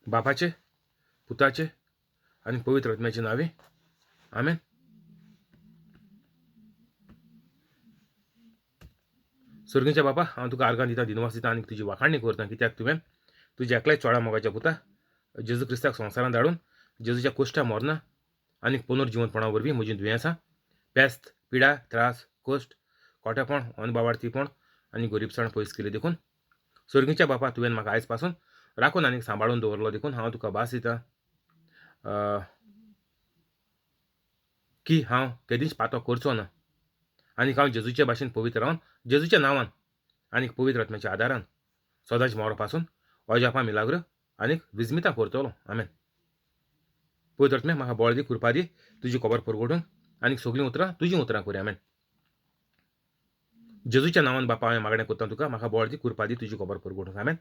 बापाचे, पुताचे आणि पवित्र आत्म्याचे नावे आमेन. स्वर्गीच्या बापा, हांव तुका आर्गां दिता, दिनवास दिता आनी तुजी वाखाणणी करता, कित्याक तुवें तुज्या एकल्याच चोडा मोगाच्या पुता जेजू क्रिस्ताक संवसारांत धाडून जेजूच्या कोश्टा मरणा आनी पुनर्जिवनपणा वरवीं म्हजीं दुयेंसां, पेस्त, पिडा, त्रास, कोश्ट, खोटेपण, अनबावार्थीपण आनी गरीबसाण पयस केली देखून स्वर्गीच्या बापा, तुवें म्हाका आयज पासून राखून आनी सांबाळून दवरलो देखून हांव तुका भास दिता की हांव केदींच पातो करचो ना आनी हांव जेजूचे भाशेन पवित्र रावन जेजूच्या नांवान आनी पवित्र आत्म्याच्या आदारान सदांच मोरो पासून अजापां मिलाग्र आनीक विजमितां करतलो. आमेन. पवित्र आत्मे, म्हाका बळ दी, कृपा दी, तुजी खबर परगडूंक आनी सगळीं उतरां तुजीं उतरां कर. आमेन. जेजूच्या नांवान बापा हांवें मागणें करता तुका, म्हाका बळ दी, कृपा दी, तुजी खबर परगडूंक. आमेन.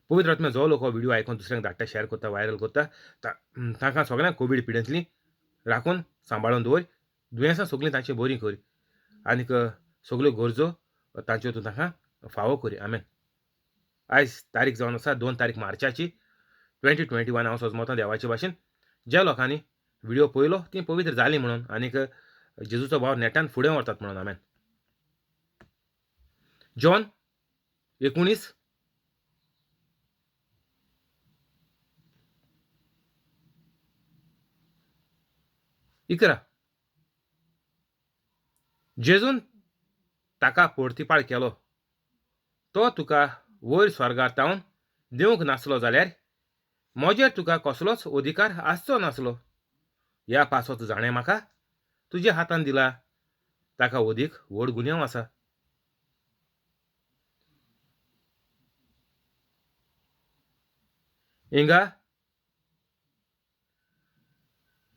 पवित्र आत्मे, जो लोक हो व्हिडिओ आयकून दुसऱ्यांक धाडटा, शेअर करता, व्हायरल करता, तांकां सगळ्यांक कोवीड पिडेंतली राखून सांबाळून दवर, दुयेंसां सगळीं तांची बरी कर आनीक सगळ्यो गरजो तांच्यो तूं तांकां फावो कर. आमेन. आयज तारीख जावन आसा 2 तारीख मार्चाची 2021. हांव सोजमोतां देवाचे भाशेन ज्या लोकांनी व्हिडिओ पळयलो ती पवित्र जाली म्हणून आनीक जेजूचो भाव नेटान फुडें व्हरतात म्हणून. आमेन. जॉन 19 11. जेजून ताका परतीपाळ केलो, तो तुका वयर स्वर्गांत तावन दिवंक नासलो जाल्यार म्हजेर तुका कसलोच अधिकार आसचो नासलो. ह्या पासोत जाणें म्हाका तुज्या हातान दिला, ताका अदीक व्हड गुन्यांव आसा. हिंगा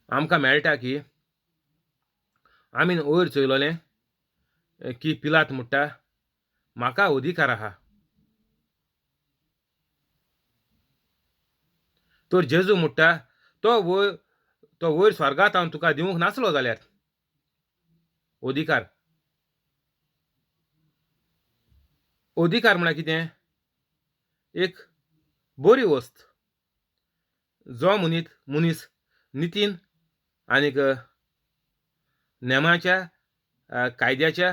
आमकां मेळटा की आमीन वयर चोयलोलें की पिलात म्हणटा म्हाका अधिकार आहा. तर जेजू म्हणटा तो वयर स्वर्गांत हांव तुका दिवंक नासलो जाल्यार अधिकार म्हळ्यार कितें? एक बरी वस्त जो मनीस नितीन आनीक नेमाच्या कायद्याच्या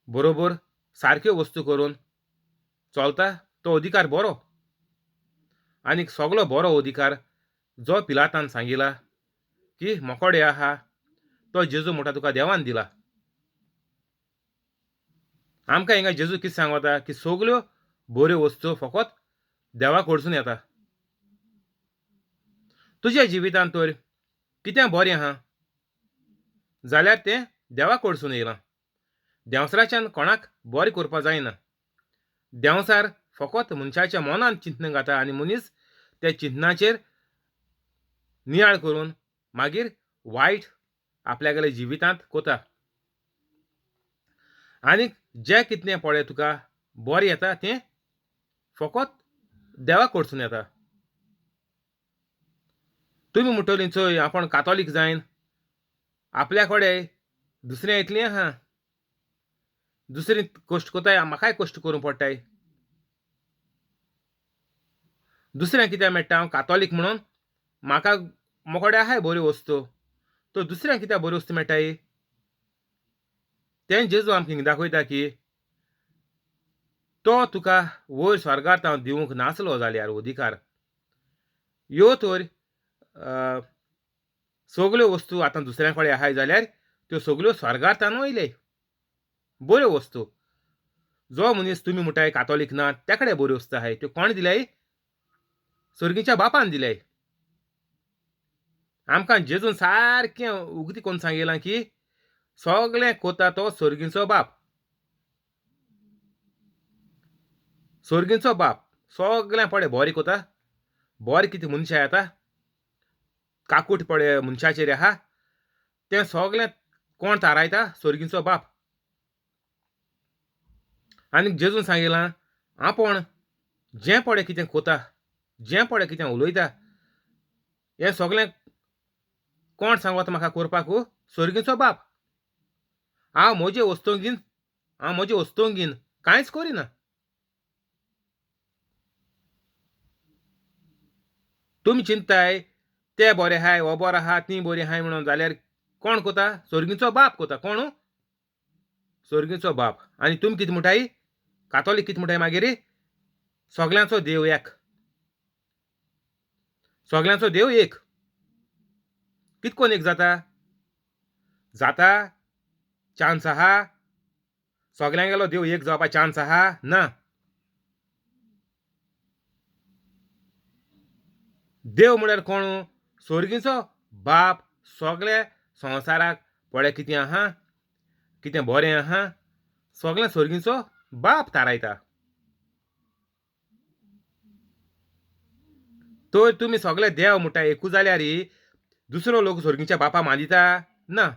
बरोबर सारक्यो वस्तू करून चलता तो अधिकार बरो. आनीक सगळो बरो अधिकार जो पिलातान सांगिला की मोकोडे आहा तो जेजू म्हणटा तुका देवान दिला. आमकां हिंगा जेजू कितें सांगता की सगल्यो बऱ्यो वस्तू फकत देवा कडसून येता. तुज्या जिवितांत तर कितें बरें आहा जाल्यार तें देवा कडसून येयलां. देंवसराच्यान कोणाक बरें करपा जायना. देंवसार फकत मनशाच्या मनान चिंतन घाता आनी मनीस त्या चिंतनाचेर नियाळ करून मागीर वायट आपल्यागेल्या जिवितांत कोता. आनीक जें कितें पळय तुका बरें येता तें फकत देवा कडसून येता. तुमी म्हणटलीं चोय आपण कातोलीक जायन आपल्या कडेन दुसरें इतलें आहा, दुसरें कश्ट कोताय, म्हाकाय कश्ट करूंक पडटाय. दुसऱ्यांक कित्याक मेळटा हांव कातोलीक म्हणून म्हाका मोकोडे आहाय बऱ्यो वस्तू, तर दुसऱ्यांक कित्याक बऱ्यो वस्तू मेळटाय? तें जेजू आमकां हिंगा दाखयता की तो तुका वयर स्वर्गांत हांव दिवंक नासलो जाल्यार अधिकार ह्यो तर सगल्यो वस्तू आतां दुसऱ्या कडेन आहाय जाल्यार त्यो सगल्यो स्वर्गांतल्यान वयले बऱ्यो वस्तू. जो मनीस तुमी म्हणटाय कातोलीक ना त्या कडेन बऱ्यो वस्तू आहाय त्यो कोण दिल्याय? सर्गीच्या बापान दिल्याय. आमकां जेजून सारकें उगती कोन्न सांगिलां की सगळें कोता तो सर्गीचो बाप. सर्गीचो बाप सगळें पळय बरें कोता. बरें कितें मनशां येता काकूट पळय मनशाचेर आहा तें सगळें कोण थारायता? सर्गीचो बाप. आनीक जेजून सांगिलां आपण जें पळय कितें कोता, जें पळय कितें उलयता हें सगळें कोण सांगता म्हाका करपाक? सर्गीचो बाप. हांव म्हजे वस्तूंक घेवन कांयच करिना. तुमी चिंताय ते बरे आहाय हो बरो आहा ती बरी आहाय म्हणून जाल्यार कोण कोता सर्गीचो बाप कोता कोण सर्गीचो बाप आनी तुमी कितें म्हणटाय कातोलीक कितें म्हणटाय मागीर सगल्यांचो देव एक सगल्यांचो देव एक कितकोन एक जाता जाता चान्स आहा सगल्यांगेलो देव एक जावपा चान्स आहा ना देव म्हळ्यार कोण सर्गीचो बाप सगळे संवसाराक पळय कितें आहा कितें बरें आहा सगळें सर्गीचो बाप थारायता तर तुमी सगळे देव म्हणटा एकू जाल्यार दुसरो लोक सर्गीच्या बापा मानिता ना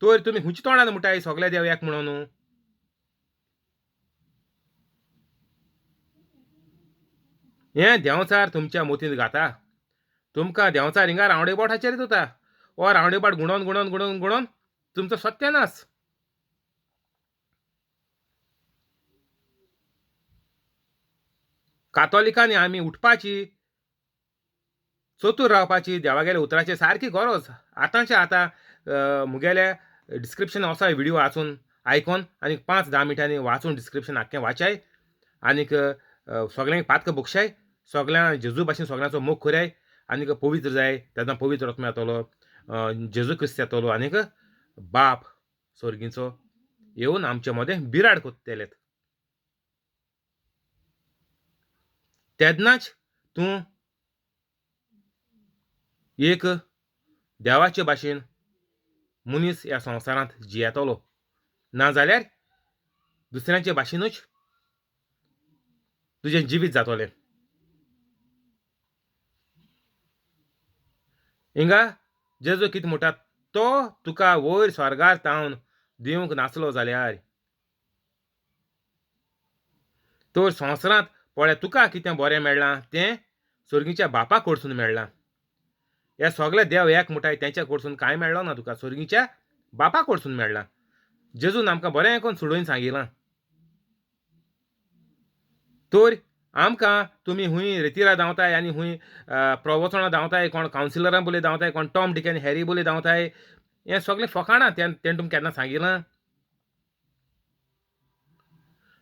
तर तुमी हुंच्या तोंडान म्हणटाय सगळे देव एक म्हणून हें देंवचार तुमच्या मोतीन घाता तुमकां देंवचार हिंगा रावंडे बोटाचेर येता वो रावंडे बोट गुणोवन गुणोवन गुणोवन गुणोवन तुमचो सत्यानाश कातोलिकांनी आमी उठपाची चतूर रावपाची देवागेल्या उतराची सारकी गरज आतांच्या आतां मुगेल्या डिस्क्रिप्शन असो व्हिडिओ वाचून आयकोन आनी 5-10 मिनटांनी वाचून डिस्क्रिप्शन आख्खें वाचाय आनीक सगळ्यांक पातक बक्षाय सगळ्यां जेजू भाशेन सगळ्यांचो मोग करयाय आनीक पवित्र जाय तेन्ना पवित्र आत्मा येतलो जेजू क्रिस्त येतलो आनीक बाप सर्गीचो येवन आमचे मदें बिराड कोत्तेलेत तेन्नाच तूं एक देवाचे भाशेन मनीस ह्या संवसारांत जियेतलो नाजाल्यार दुसऱ्यांचे भाशेनूच तुजें जिवीत जातलें हिंगा जेजू कितें म्हणटा तो तुका वयर स्वर्गार तावन दिवंक नासलो जाल्यार तर संवसारांत पळय तुका कितें बरें मेळ्ळां तें सर्गीच्या बापा कडसून मेळ्ळां हे सगळे देव एक म्हणटाय तेंच्या कडसून कांय मेळ्ळो ना तुका सर्गीच्या बापा कडसून मेळ्ळां जेजून आमकां बरें करून सोडून सांगिलां तर आमकां तुमी हुंय रेतीरा धांवताय आनी हुंय प्रवचनां धांवताय कोण कावन्सिलरां बोली धांवताय कोण टॉम डिक आनी हॅरी बोली धांवताय हें सगळें फकाणां तें तुमकां केन्ना सांगिलां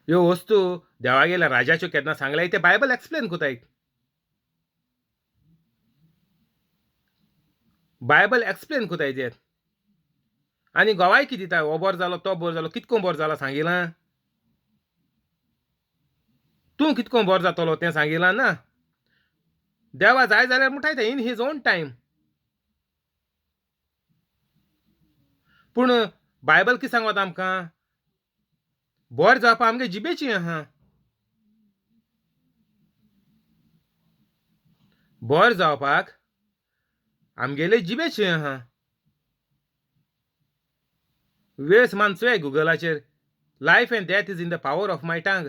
ह्यो वस्तू देवागेल्या राजाच्यो केन्ना सांगल्याय ते बायबल एक्सप्लेन कोताय बायबल एक्सप्लेन कोताय ते आनी गोवाय कितें दिता हो बरो जालो तो बरो जालो कितको बरो जाला सांगिलां तूं कितको बरो जातलो तें सांगिलां ना देवा जाय जाल्यार म्हणटाय तें इन हीज ओन टायम पूण बायबल कितें सांगता आमकां बरें जावपा आमगे जिबेची आहा बरें जावपाक आमगेले जिबेची आहा वेस मानचोय गुगलाचेर life end death is in the power of माय टंग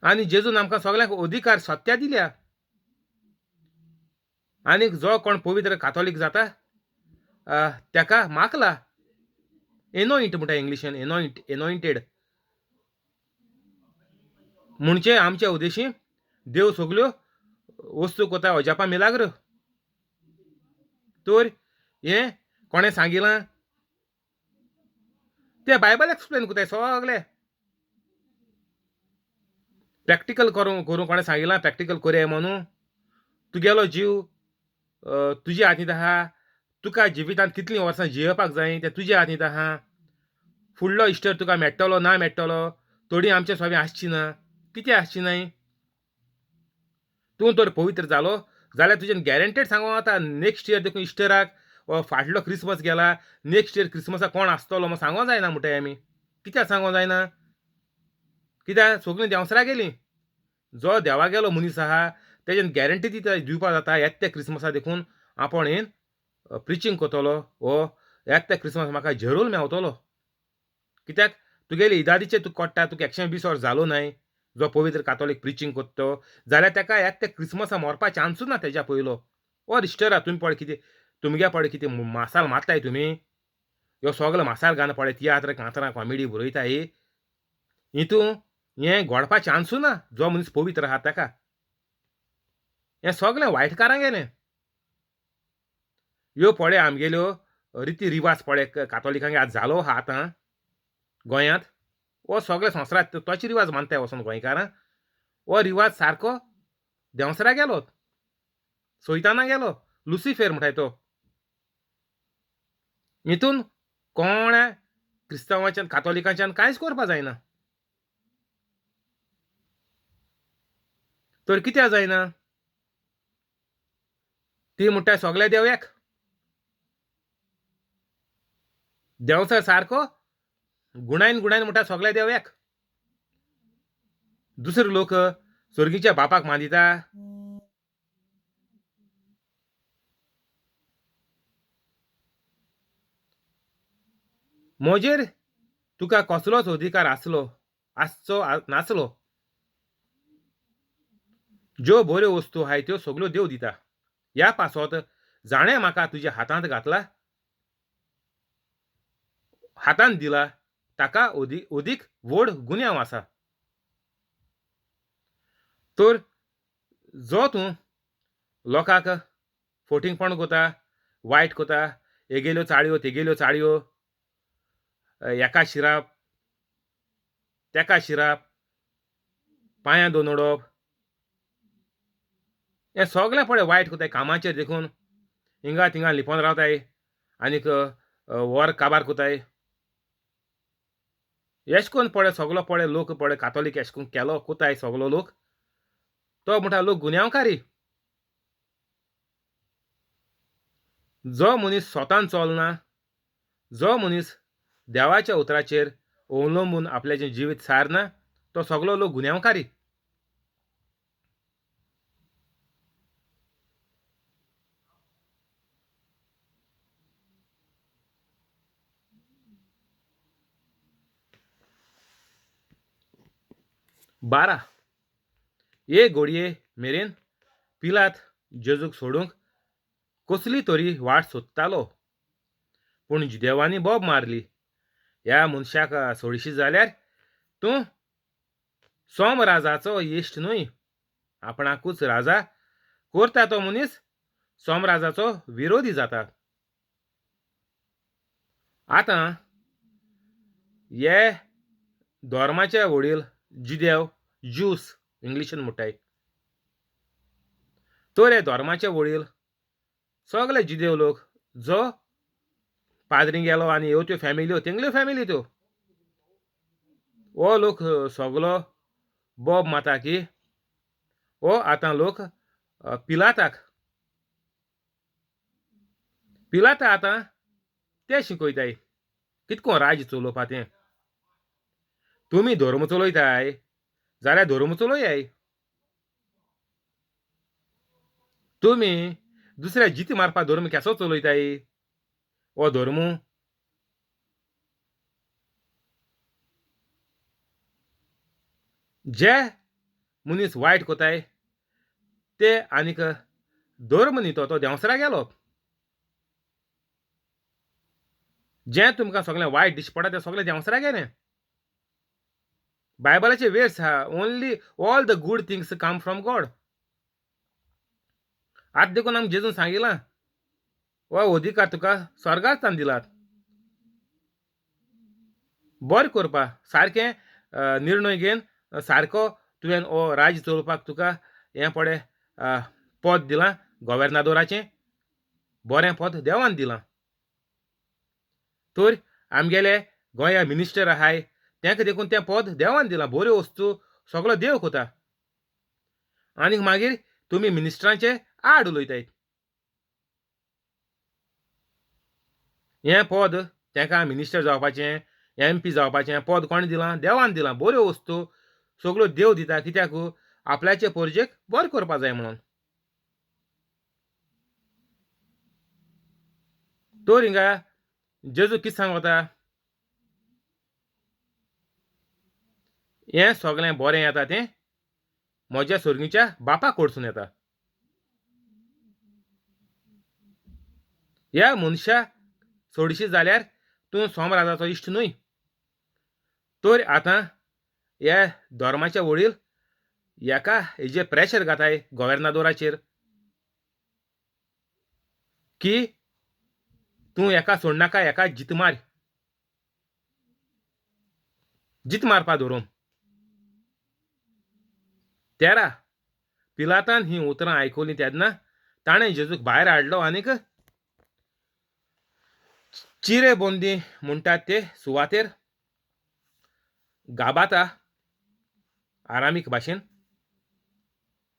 आनी जेजून आमकां सगळ्यांक अधिकार सत्या दिल्या आनीक जो कोण पवित्र कातोलीक जाता तेका माकला एनोइंट म्हणटा इंग्लिशीन एनोइंटेड म्हणजे आमच्या उद्देशी देव सगल्यो वस्तू कोता अजापा मिलाग्र तर हें कोणें सांगिलां ते बायबल एक्सप्लेन कोताय सगळे प्रॅक्टिकल करूं कोणें सांगिलां प्रॅक्टिकल करया म्हणून तुगेलो जीव तुज्या हातींत आहा तुका जिवितांत कितलीं वर्सां जियेवपाक जाय तें तुज्या हातींत आहा फुडलो इश्टर तुका मेळटलो ना मेळटलो थोडीं आमचे सोबीं आसची ना कितें आसची नाय तूं तर पवित्र जालो जाल्यार तुजें गॅरंटेड सांगूं जाता नेक्स्ट इयर देखून इस्टराक वा फाटलो क्रिसमस गेला नेक्स्ट इयर क्रिसमसाक कोण आसतलो म्हूण सांगों जायना म्हणटाय आमी कित्याक सांगों जायना कित्याक सगळीं देंवसरा गेलीं जो देवा गेलो मनीस आहा तेजें गॅरंटी दिवपा जाता येत्या क्रिसमसा देखून आपण येन प्रिचींग कोतलो वो येत्या क्रिसमस म्हाका झेडूल मेवतलो कित्याक तुगेले इदादीचे तुका कोट्टा तुका 120 वर्स जालो नाय जो पवित्र कातोलीक प्रिचींग कोत्तो जाल्यार तेका येत्या क्रिसमसा मरपा चान्सूच ना तेज्या पयलो वो इश्टरा तुमी पळय कितें तुमगे पळय कितें मासाल मारताय तुमी ह्यो सगलो मासाल घालन पळय तियात्र कांतरां कॉमेडी बरयताय हितू हें घोडपा चान्सू ना जो मनीस पवित्र आहा ताका. हें सगळें वायटकारांक गेलें. ह्यो पळय आमगेल्यो रिती रिवाज पळय कातोलिकांक आज जालो आहा आतां गोंयांत. हो सगळे संवसारांत तोच रिवाज मानताय वचोन गोंयकार. हो रिवाज सारको देंवसरा गेलो, सैताना गेलो, लुसिफेर म्हणटाय तो. हितून कोण्या क्रिस्तांवाच्यान कातोलिकांच्यान कांयच करपा जायना. तर कित्याक जायना? ती म्हणटाय सगळे देव एक. देंवसर सारको गुणायन गुणायन म्हणटा सगळे देव एक. दुसरे लोक सर्गीच्या बापाक मानिता. म्हजेर तुका कसलोच अधिकार आसचो नासलो. ज्यो बऱ्यो वस्तू आहाय त्यो सगळ्यो देव दिता. ह्या पासत जाणें म्हाका तुज्या हातांत घातला, हातांत दिला ताका ओदीक व्हड गुन्यांव आसा. तर जो तूं लोकांक फटिंगपण कोता, वायट कोता, हेगेल्यो चाळयो तेगेल्यो चाळयो, हेका शिराप, तेका शिराप, पांयां दोन ओडप, हें सगळें पळय वायट कोताय. कामाचेर देखून हिंगा थिंगा लिपोन रावताय आनीक वर काबार कोताय. एश कोन्न पळय सगळो पळय लोक पळय कातोलीक एश कोन्न केलो कोताय सगळो लोक. तो म्हणटा लोक गुन्यांवकारी. जो मनीस स्वतान चलना, जो मनीस देवाच्या उतराचेर अवलंबून आपल्याचें जिवीत सारना, तो सगळो लोक गुन्यांवकारी. बारा हे घडये मेरेन पिलात जेजूक सोडूंक कसली तरी वाट सोदतालो. पूण देवानी बोब मारली. ह्या मनशाक सोडशी जाल्यार तूं सोमराजाचो इश्ट न्हय. आपणाकूच राजा करता तो मनीस सोमराजाचो विरोधी जाता. आतां हे धर्माचे वडील जिदेव ज्यूस इंग्लिशीन म्हणटाय. तर हे धर्माचे वडील सगळे जिदेव लोक जो पाद्री गेलो आनी ह्यो त्यो फॅमिल्यो तेंगल्यो फॅमिली त्यो. हो लोक सगळो बोब माता की हो आतां लोक पिलाताक आतां ते शिकयताय कितको राज चलोवपा तें. तुमी धर्म चलयताय जाल्यार धर्म चलयाय. तुमी दुसऱ्या जिती मारपा धर्म केसो चलयताय? हो धर्म जे मनीस वायट कोताय ते आनीक धर्म न्ही तो देंवसरा गेलो. जें तुमकां सगळें वायट दिश्टी पडटा तें सगळें देंवसरा गेलें. बायबलाचे वेर्स आहा only all the good things come from God. आतां देखून आमकां जेजून सांगिलां हो अधिकार तुका स्वर्गांतल्यान दिलात. बरें करपा सारकें निर्णय घेवन सारको तुवें हो राज चलोवपाक तुका हें पळय पद दिलां गव्हर्नादोराचें. बरें पद देवान दिलां. तर आमगेले गोंया मिनिस्टर आहाय तेंका देखून तें पद देवान दिलां. बऱ्यो वस्तू सगळो देव कोता. आनीक मागीर तुमी मिनिस्टरांचे आड उलयतायत. हें पद तेंकां मिनिस्टर जावपाचें MP जावपाचें पद कोणें दिलां? देवान दिलां. बऱ्यो वस्तू सगळ्यो देव दिता. कित्याक आपल्याचे परजेक बरें करपा जाय म्हणून. तर हिंगा जेजू कितें सांगता? हें सगळें बरें येता तें म्हज्या सर्गीच्या बापाक कडसून येता. ह्या मनशा सोडशी जाल्यार तूं सोमराजाचो इश्ट न्हय. तर आतां ह्या धर्माच्या वडील एका हेजे प्रेशर घाताय गव्हर्नादोराचेर की तूं एका सोडनाका एका जीत मारपा धरून तेरा पिलातान ही उतरां आयकली तेन्ना ताणें जेजूक भायर हाडलो आनीक चिरे बोंदी म्हणटात ते सुवातेर गाबाता आरामीक भाशेन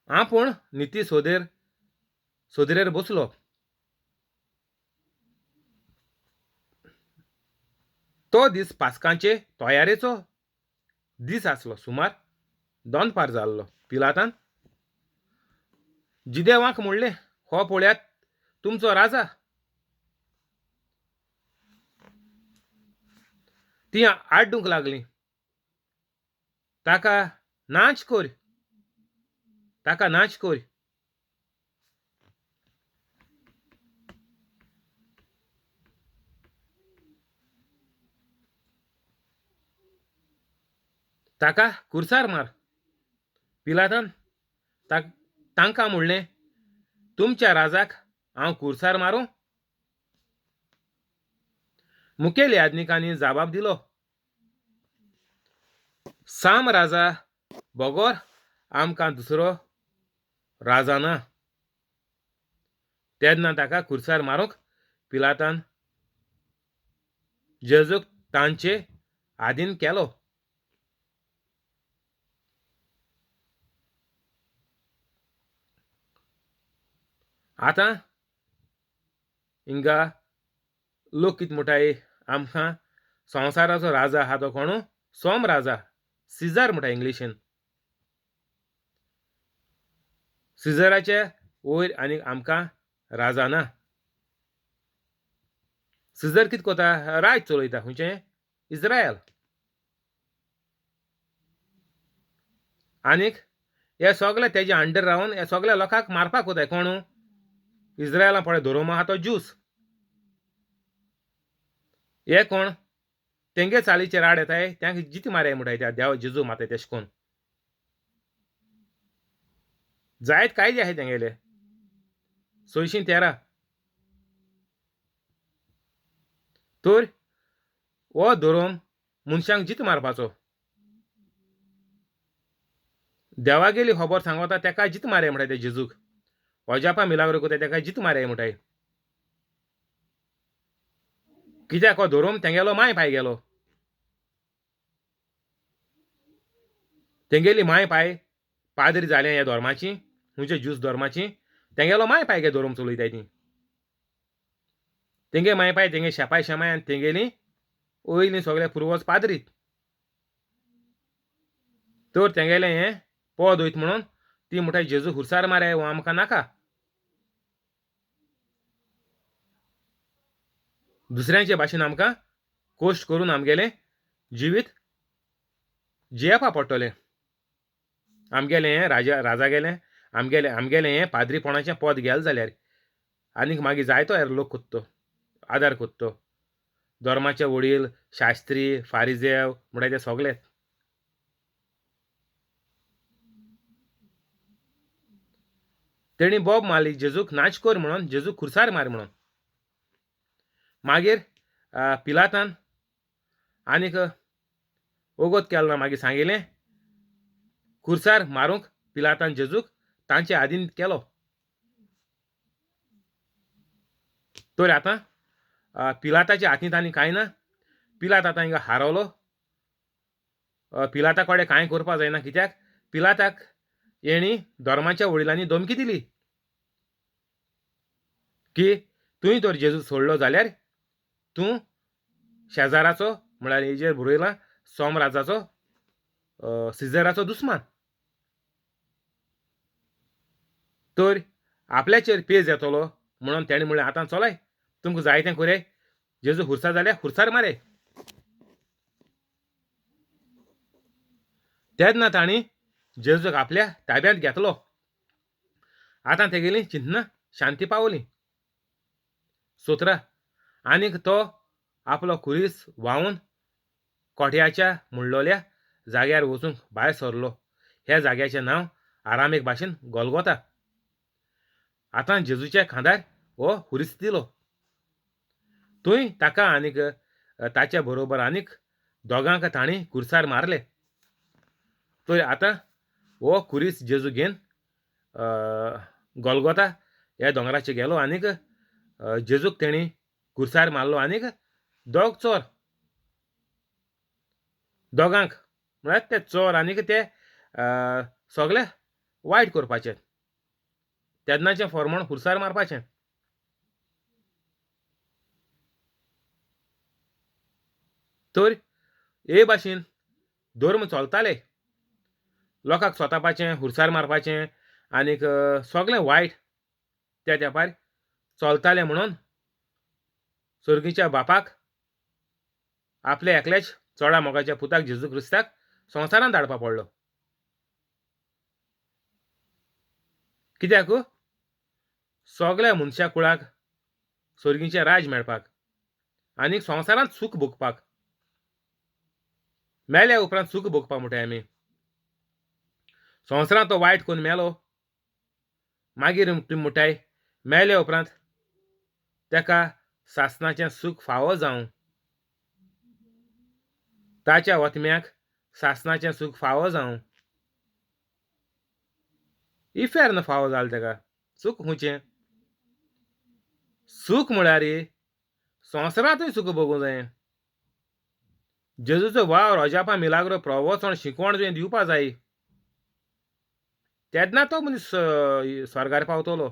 आपूण निती सोदेरेर बसलो. तो दीस पास्कांचे तयारेचो दीस आसलो. सुमार 2 जाल्लो. पिलातान जिदेवांक म्हणलें, हो पळयात तुमचो राजा. ती आड्डूंक लागलीं. ताका नाच कोर. ताका कुर्सार मार. पिलातान तांकां म्हणलें, तुमच्या राजाक हांव कुर्सार मारूं? मुखेल याजनिकांनी जबाब दिलो, साम राजा बगोर आमकां दुसरो राजा ना. तेन्ना ताका कुर्सार मारूंक पिलातान जेजूक तांचे आदीन केलो. आतां हिंगा लोक कितें म्हणटाय, आमकां संवसाराचो राजा आहा तो कोणू? सोम राजा, सिजर म्हणटा इंग्लिशीन. सिजराचे वयर आनीक आमकां राजा ना. सिजर कितें कोता? राज चलयता. खंयचें? इज्रायल. आनीक हे सगळे तेजे अंडर रावन हे सगळ्या लोकांक मारपाक कोताय. कोणू? इज्रायलां पळय धर्म आहा तो ज्यूस. हे कोण? तेंगे चालीचेर आड येताय, त्यांक जिती मारय म्हणटाय त्या देव जेजू माताय तेशें कोन्न. जायत कायदे आहाय तेंगेले. 613. तर हो धर्म मनशांक जित मारपाचो. देवागेली खबर सांगता तेका जित मारय म्हणटाय ते जेजूक. अजापा मिलाग्रो कोताय तेका जित मारय म्हणटाय. कित्याक हो धर्म तेंगेलो माय पाय गेलो. तेंगेली माय पाय पाद्री जालें ह्या धर्माची, खंयच्या ज्यूस धर्माची. तेंगेलो माय पाय गे धर्म चलयताय ती. तेंगे माय पाय तेंगे शेपाय शेमाय आनी तेंगेली वयलीं सगळे पुर्वज पाद्रीत. तर तेंगेलें हें पद वयत म्हणून ती म्हणटाय जेजू खुर्सार मारय हो आमकां नाका. दुसऱ्यांचे भाशेन आमकां कोश्ट करून आमगेलें जिवीत जियेवपा पडटलें. आमगेलें हें राजा गेलें, आमगेलें हें पाद्रीपणाचें पद गेलें जाल्यार आनीक मागीर जायतो हेर लोक कोत्तो आदार कोत्तो. धर्माचे वडील, शास्त्री, फारिजेव म्हणटाय ते सगळेच. तेणी बोब मारली जेजूक नाच कोर म्हणून, जेजूक खुर्सार मार म्हणून. मागीर पिलातान आनीक ओगोत केलो ना. मागीर सांगिल्लें खुर्सार मारूंक पिलातान जेजूक तांचे आदीन केलो. तर आतां पिलाताच्या हातींत आनी कांय ना. पिलात आतां हिंगा हारवलो. पिलाता कडेन कांय करपा जायना. कित्याक पिलाताक हेणी धर्माच्या वडिलांनी धमकी दिली की तुवें तर जेजू सोडलो जाल्यार तूं शेजाराचो म्हळ्यार हेजेर बरयलां सोम राजाचो सिजराचो दुस्मान. तर आपल्याचेर पेज येतलो म्हणून तेणें म्हणलें आतां चलय तुमकां जाय तें करय. जेजू खुर्सार जाल्यार खुर्सार मारय. तेन्ना तांणी जेजूक आपल्या ताब्यांत घेतलो. आतां तेगेली चिंतना शांती पावली. 17. आनीक तो आपलो खुरीस व्हांवून कोट्याच्या म्हणलोल्या जाग्यार वचूंक भायर सरलो. ह्या जाग्याचें नांव आरामीक भाशेन गोलगोता. आतां जेजूच्या खांदार हो हुरीस दिलो. थंय ताका आनीक ताच्या बरोबर आनीक दोगांक तांणी कुर्सार मारले. तर आतां हो कुरीस जेजू घेवन गोलगोता ह्या दोंगराचेर गेलो आनीक जेजूक तेणी कुर्सार मारलो आनीक दोग चोर दोगांक म्हळ्यार ते चोर आनीक ते सगळे वायट करपाचे. तेन्नाचें फॉर्मण कुर्सार मारपाचें. तर हे भाशेन धर्म चलताले. लोकांक सोतापाचें, हुरसार मारपाचें आनीक सगळें वायट त्या तेंपार चलतालें म्हणून सर्गीच्या बापाक आपल्या एकल्याच चोडा मोगाच्या पुताक जेजू क्रिस्ताक संवसारांत धाडपा पडलो. कित्याक सगळ्या मनशा कुळाक सर्गीचें राज मेळपाक आनीक संवसारांत सूख भोगपाक. मेल्या उपरांत सूख भोगपा म्हणटाय आमी. संवसारांत तो वायट करून मेलो. मागीर तुमी म्हणटाय मेल्या उपरांत तेका सासणाचें सूख फावो जावं. ताच्या वतम्याक सासणाचें सूख फावो जावं. इफेर्न फावो जालें तेका. सूख खुंयचें? सूख म्हळ्यार संवसारांतूय सूख भोगूं जायें. जेजूचो वावर अजापा मिलाग्रो प्रवचन शिकवण तुवें दिवपा जाय. तेन्ना तो मनीस स्वर्गार पावतलो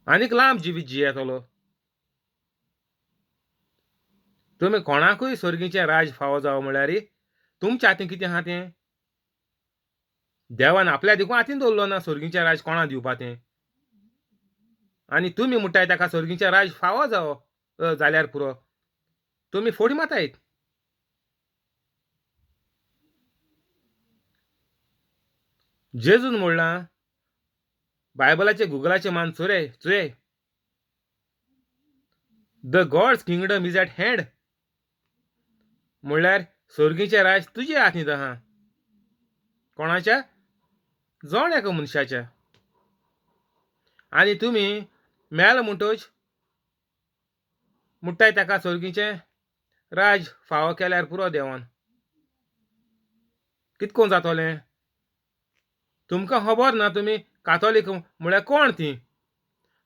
आनीक लांब जिवीत जियेतलो. तुमी कोणाकूय सर्गीचें राज फावो जावं म्हळ्यार तुमच्या हातीन कितें आहा तें. देवान आपल्या देखून हातीन दवरलो ना सर्गीचें राज कोणा दिवपा तें. आनी तुमी म्हणटाय ताका सर्गीचें राज फावो जावो जाल्यार पुरो. तुमी फोडी मातायत. जेजून म्हणलां बायबलाचे गुगलाचे मान चोय. The God's kingdom is at hand. म्हणल्यार सर्गीचें राज तुज्या हातींत आहा. कोणाच्या? जोण एका मनशाच्या. आनी तुमी मेल म्हणटच म्हणटाय ताका सर्गीचें राज फावो केल्यार पुरो देवान. कितको जातोलें? तुमकां खबर ना तुमी कातोलीक म्हळ्यार कोण ती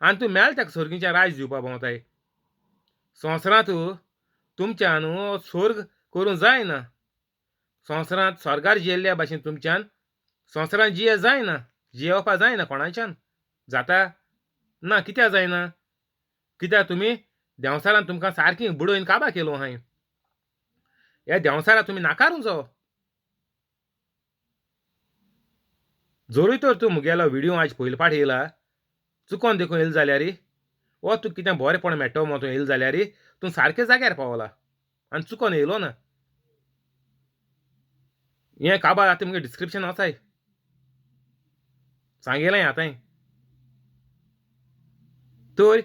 आनी तूं मेल ताका सर्गीचें राज दिवपा भोंवताय. संवसारांत तुमच्यान स्वर्ग करूं जायना. संवसारांत स्वर्गार जियेल्ल्या भाशेन तुमच्यान संवसारांत जिये जायना. जियेवपा जायना कोणाच्यान. जाता ना. कित्याक जायना? कित्याक तुमी देंवसारान तुमकां सारकी बुडयन काबार केलो आहाय. ह्या देंवसाराक तुमी नाकारूं जावो. जोरूय तर तूं मुगेलो व्हिडिओ आज पयले पाट येयला चुकोन देखून येयला जाल्यार वो तुका कितें बरेंपण मेळटो म्हणून तूं येयला जाल्यार तूं सारके जाग्यार पावला आनी चुकोन येयलो ना. हें काबार आतां मुगे डिस्क्रिप्शन वचाय. सांगयलें आतांय. तर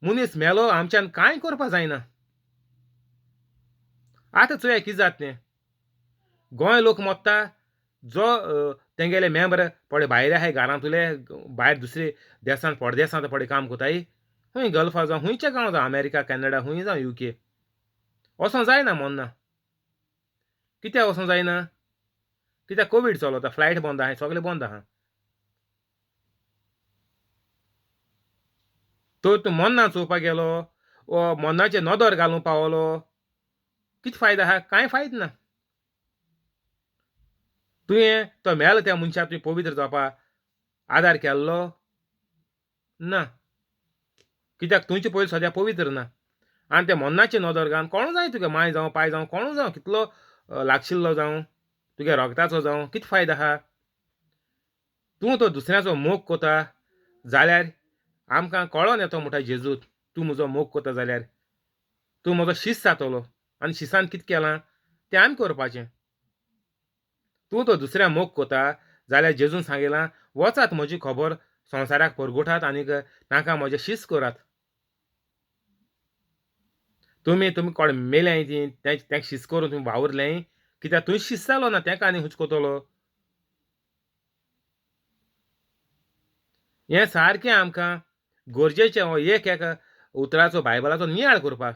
मनीस मेलो आमच्यान कांय करपा जायना. आतां चोया कितें जाता तें. गोंय लोक मोत्ता जो तेंगेले मेंबर पडे भायर आहाय घरांतले भायर दुसरे देशांत परदेसांत पडे काम कोताय. खूंय गल्फा जावं खुंयचें गांव जावं अमेरिका कॅनडा खूंय जावं UK वचों जायना मोन्ना. कित्याक वचों जायना? कित्याक कोवीड चलता. फ्लायट बंद आहाय. सगळें बंद आहा. तर तूं मोन्ना चोवपाक गेलो वो मोन्नाचें नदर घालूंक पावलो कितें फायदो आहा? कांय फायदो ना. तुवें तो मेलो त्या मनशाक तुवें पवित्र जावपा आदार केल्लो ना. कित्याक तुमचें पयलीं सद्या पवित्र ना. आनी त्या मोन्नाचें नदर घालून कोणू जाय तुगे माय जावं पाय जावं कोणू जावं कितलो लागशिल्लो जावं तुगे रोगताचो जावं कितें फायदो आहा? तूं तो दुसऱ्याचो मोग कोता जाल्यार आमकां कळोन येतो म्हणटा जेजूत तूं म्हजो मोग कोता जाल्यार तूं म्हजो शिस जातलो. आनी शिसान कितें केलां तें आमी करपाचें. तूं तो दुसऱ्या मोग कोता जाल्यार जेजून सांगयलां वचात म्हजी खबर संवसाराक परगटात आनीक तांकां म्हजें शिस करात. तुमी कोण मेलें ती तांकां शिस्त करून तुमी वावुरलें कित्याक तुवें शिस्त जालो ना तांकां आनी हुचकोतलो. हें सारकें आमकां गरजेचें हो एक उतराचो बायबलाचो नियाळ करपाक.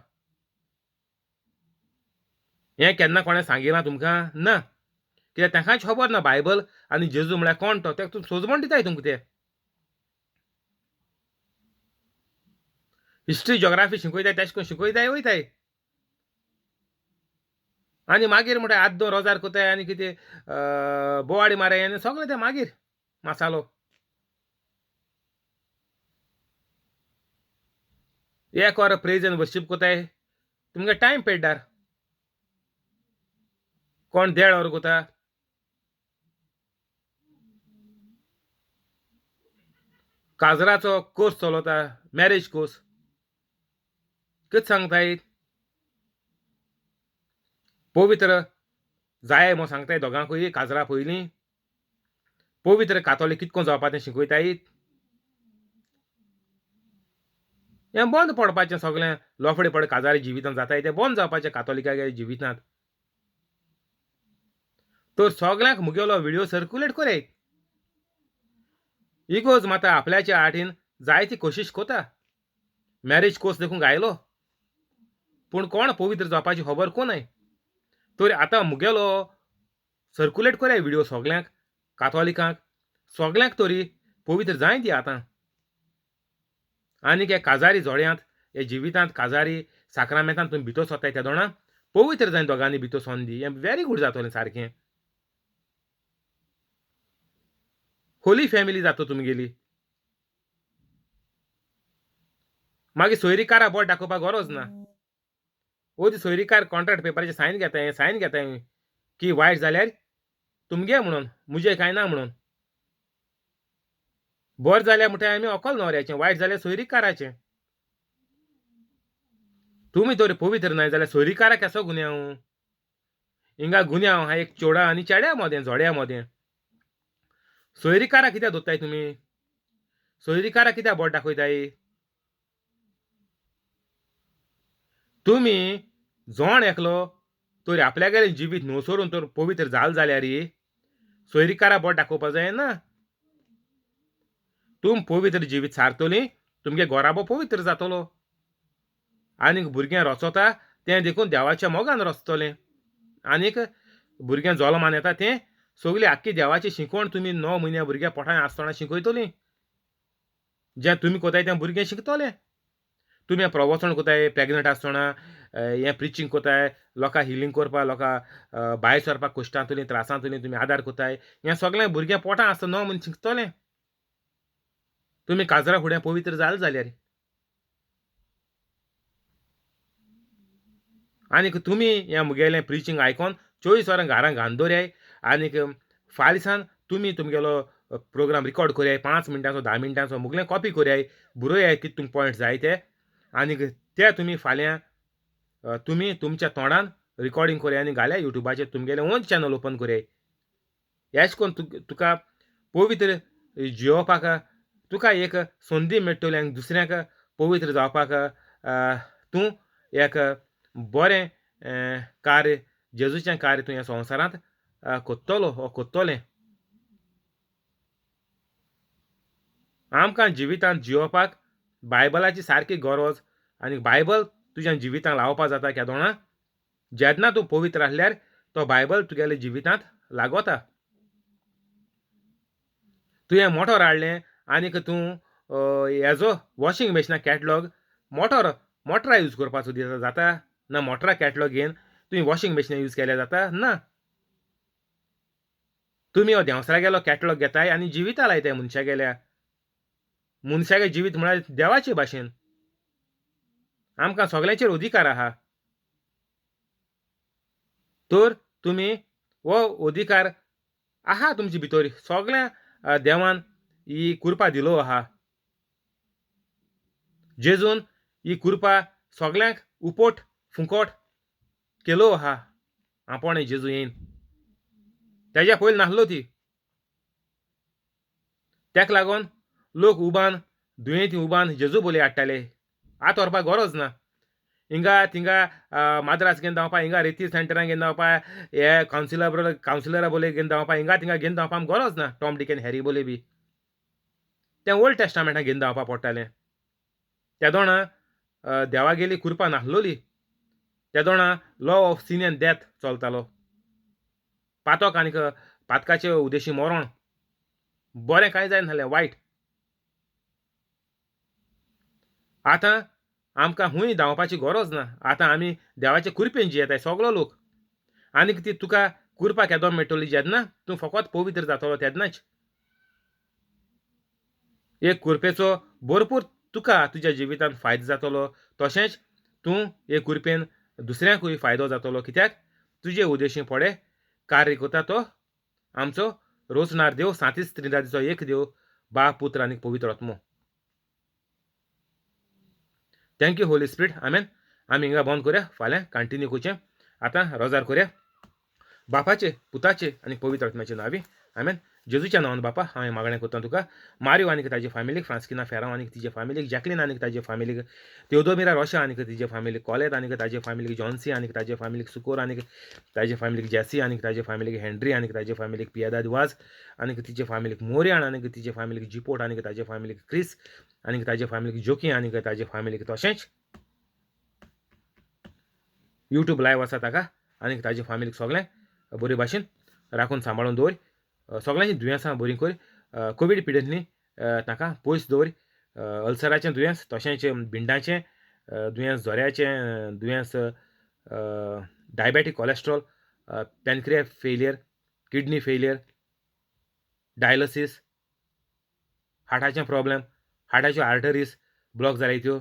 हें केन्ना कोणें सांगिलां तुमकां? ना. कित्याक तांकांच खबर ना बायबल आनी जेजू म्हळ्यार कोण तो. तेका सोजमोन दिताय तुमकां ते. हिस्ट्री ज्योग्राफी शिकयताय तेश कोन्न शिकयताय वयताय. आनी मागीर म्हणटा आद्दो रोजार कोताय आनी कितें बोवाडी माराय आनी सगळें तें मागीर मासालो. एक वर प्रेज एंड वर्शीप कोताय तुमगे टायम पेड्डार. कोण 1.5 वर कोता. काजराचो कोर्स चलोता मॅरेज कोर्स. कितें सांगताय? पवित्र जाय म्हूण सांगताय दोगांकूय काजरा पयलीं. पवित्र कातोलीक कितको जावपा तें शिकयताय. हें बंद पडपाचें सगळें लोफडेपड काजारी जिवितांत जाताय तें बंद जावपाचें कातोलिकागे जिवितांत. तर सगळ्यांक मुगेलो व्हिडिओ सर्क्युलेट कोराय. इगोज माता आपल्याच्या आटीन जायती कोशिश कोता. मॅरेज कोर्स देखून गायलो पूण कोण पवित्र जावपाची खबर कोनाय. तर आतां मुगेलो सर्क्युलेट कोराय व्हिडिओ सगळ्यांक कातोलिकांक सगळ्यांक तरी पवित्र जाय दी आतां. आनीक हे काजारी जोड्यांत हे जिवितांत काजारी साक्रामेंतांत तुमी भितर सोत्ताय त्या दोणां पवित्र जायन दोगांनी भितर सोन दी. हें वेरी गूड जातलें सारकें. होली फॅमिली जाता तुमगेली. मागीर सोयरीकारा बोट दाखोवपाक गरज ना. ओदी सोयरीकार कॉन्ट्रॅक्ट पेपराचेर सायन घेताय की वायट जाल्यार तुमगे म्हणून मुजें कांय ना म्हणून. बरें जाल्यार म्हणटा आमी व्हंकल न्हवऱ्याचें वायट जाल्यार सोयरीकाराचें. तुमी तर पवित्र न्हय जाल्यार सोयरीकाराक केसो गुन्यांव. हिंगा गुन्यांव आहा एक चेडा आनी चेड्या मोदें जोड्या मोदें. सोयरीकारा कित्याक दोत्ताय तुमी? सोयरीकारा कित्याक बोट दाखयताय? तुमी जोण एकलो तर आपल्यागेलें जिवीत न्हवसोरून तर पवित्र जाल जाल्यार सोयरीकारा बोट दाखोवपा जायना. तुम पवित्र जिवीत सारतलीं तुमगे घोराबो पवित्र जातलो. आनीक भुरगें रचोता तें देखून देवाच्या मोगान रचतलें. आनीक भुरगें जल्मान येता तें सगळी आख्खी देवाची शिकवण तुमी 9 म्हयन्या भुरग्या पोटान आसतना शिकयतलीं. जें तुमी कोताय तें भुरगें शिकतलें. तुमी हें प्रवचन कोताय प्रेग्नंट आसतना हें प्रिचींग कोताय लोकां हिलींग करपाक लोकां भायर सरपाक कश्टांतलीं त्रासांतलीं तुमी आदार कोताय. हें सगळें भुरगें पोटान आसतना 9 म्हयने शिकतलें. तुमी काजरा फुडें पवित्र जाल जाल्यार. आनीक तुमी हें मुगेलें प्रिचींग आयकोन 24 वरां घरां घालन दवराय. आनीक फाल्यां सान तुमी तुमगेलो प्रोग्राम रिकॉर्ड कोराय 5 मिनटांचो 10 मिनटांचो मुगलें कॉपी कोराय बरोयाय कितें तुमकां पॉयंट जाय ते. आनीक ते तुमी फाल्यां तुमी तुमच्या तोंडान रिकॉर्डिंग कोराय आनी घाल्या युट्यूबाचेर तुमगेलें ओन चॅनल ओपन कोराय. हेच कोन्न तुका पवित्र जियोवपाक तुका एक संदी मेळटली आनी दुसऱ्यांक पवित्र जावपाक तूं एक बरें कार्य जेजूचें कार्य तूं ह्या संवसारांत कोत्तलो वो कोत्तोलें. आमकां जिवितांत जियोवपाक बायबलाची सारकी गरज. आनी बायबल तुज्या जिवितांत लावपा जाता केदोना जेन्ना तूं पवित्र आसल्यार तो बायबल तुगेल्या जिवितांत लागोता. तुवें मोटोर हाडलें आनीक तूं हेजो वॉशींग मशिना कॅटलॉग मोटरा यूज करपाचो दिता जाता ना. मोटरा कॅटलॉग घेवन तुवें वॉशींग मशिना यूज केल्यार जाता ना. तुमी हो देंवसरागेलो कॅटलॉग घेताय आनी जिवितां लायताय मनशागेल्या. मनशागे जिवीत म्हळ्यार देवाचे भाशेन. आमकां सगळ्यांचेर अधिकार आहा. तर तुमी हो अधिकार आहा तुमचे भितर. सगळ्या देवान ही कृपा दिलो आहा. जेजून ही कृपा सगळ्यांक उपोट फुंकोट केलो आहा. आपणे जेजू येयन तेज्या पयलीं नासलो ती. तेका लागोन लोक उबान दुयेंती उबान जेजू बोली हाडटाले. आतां व्हरपाक गरज ना. हिंगा थिंगा माद्रास घेवन धांवपा हिंगा रेती सेंटरान घेवन धांवपा हे कावन्सिलरा बोले घेवन धांवपा हिंगा थिंगा घेवन धांवपा आमकां गरज ना टॉम डिक एंड हॅरी बोले बी तें ओल्ड टेस्टामेंटान घेवन धांवपा पडटालें त्या दोणा देवागेली कुरपा नासलोली त्या दोणा law of sin and death चलतालो पातक आनीक पातकाचे उद्देशी मरण बरें कांय जायना जालें वायट आतां आमकां खूंय धांवपाची गरज ना आतां आमी देवाचे कुरपेन जियेताय सगलो लोक आनीक ती तुका कुरपा केदोन मेळटली जेन्ना तूं फकत पवित्र जातलो तेन्नाच एक कुरपेचो भरपूर तुका तुज्या जिवितांत फायदो जातलो तशेंच तूं हे कुरपेन दुसऱ्यांकूय फायदो जातलो कित्याक तुजे उद्देशी पडे कार्य करता तो आमचो रोजनार देव सातीस त्रिदादीचो एक देव बाप पुत्र आनी पवित्र आत्मो थँक्यू होली स्पिरीट आमेन आमी हिंगा बंद करुया फाल्यां कंटिन्यू करचें आतां रोजार करुया बापाचे पुताचे आनी पवित्र आत्म्याचे नांवी आमेन जेजूच्या नांवान बापा हांवें मागणें करता तुका मारियो आनीक ताजे फॅमिलीक फ्रांस्किना फेरांव आनीक तिजे फॅमिलीक जॅकलीन आनीक ताजे फॅमिलीक तेवदोमिरा रोशा आनीक तिजे फॅमिलीक कॉलेत आनीक ताजे फॅमिलीक जॉन्सी आनीक ताजे फॅमिलीक सुकोर आनीक ताजे फॅमिलीक जॅसी आनीक ताजे फॅमिलीक हेनरी आनीक ताजे फॅमिलीक पियादा दिवाज आनीक तिजे फॅमिलीक मोरियान आनीक तिजे फॅमिलीक जिपोट आनीक ताजे फॅमिलीक क्रिस आनीक ताजे फॅमिलीक जोकी आनीक ताजे फॅमिलीक तशेंच यूट्यूब लायव्ह आसा ताका आनीक ताजे फॅमिलीक सगळें बरे भाशेन राखून सांबाळून दवर सगळ्यांची दुयेंसां बरी कर कोवीड पिडेंतली ताका पयस दवर अल्सराचें दुयेंस तशेंच भिंडाचें दुयेंस जोऱ्याचें दुयेंस diabetic cholesterol pancreas failure kidney failure dialysis हार्टाचें प्रॉब्लेम हार्टाच्यो आर्टरीज ब्लॉक जाल्याय त्यो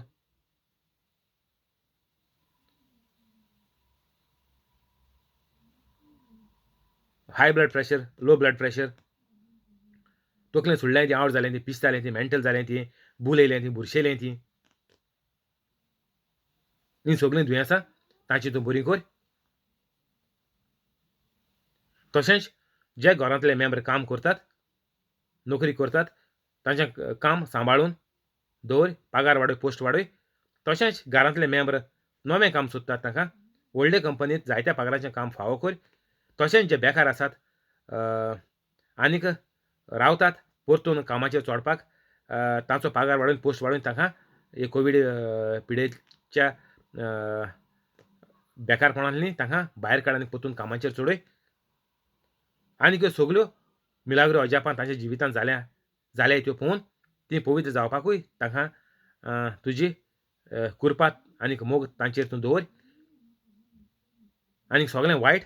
high blood pressure low blood pressure तकलें सुडलें ती आवड जालें ती पिस जालें ती मेंटल जालें ती भूल येयलें ती बुरशेलें ती हीं सगळीं दुयेंसां तांची तूं बरी कर तशेंच जे घरांतले मेंबर काम करतात नोकरी करतात तांचें काम सांबाळून दवर पगार वाडय पोस्ट वाडय तशेंच घरांतले मेंबर नवें काम सोदतात तांकां व्हडले कंपनींत जायत्या पगाराचें काम फावो कर तशेंच जे बेकार आसात आनीक रावतात परतून कामाचेर चोडपाक तांचो पगार वाडोवन पोस्ट वाडोवन तांकां हे कोवीड पिडेच्या बेकारपणांतली तांकां भायर काड आनी परतून कामाचेर चडय आनीक ह्यो सगल्यो मिलाग्रो अजापान तांच्या जिवितांत जाल्या त्यो पळोवन ती पवित्र जावपाकूय तांकां तुजी कुरपात आनीक मोग तांचेर तूं दवर आनीक सगळें वायट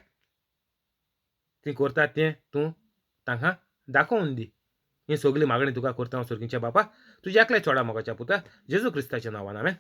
ती करतात तें तूं तांकां दाखोवन दी ही सगळी मागणी तुका करता हांव सुर्गीच्या बापा तुज्या एकल्या चोडा मोगाच्या पुता जेजू क्रिस्ताच्या नांवान हांवें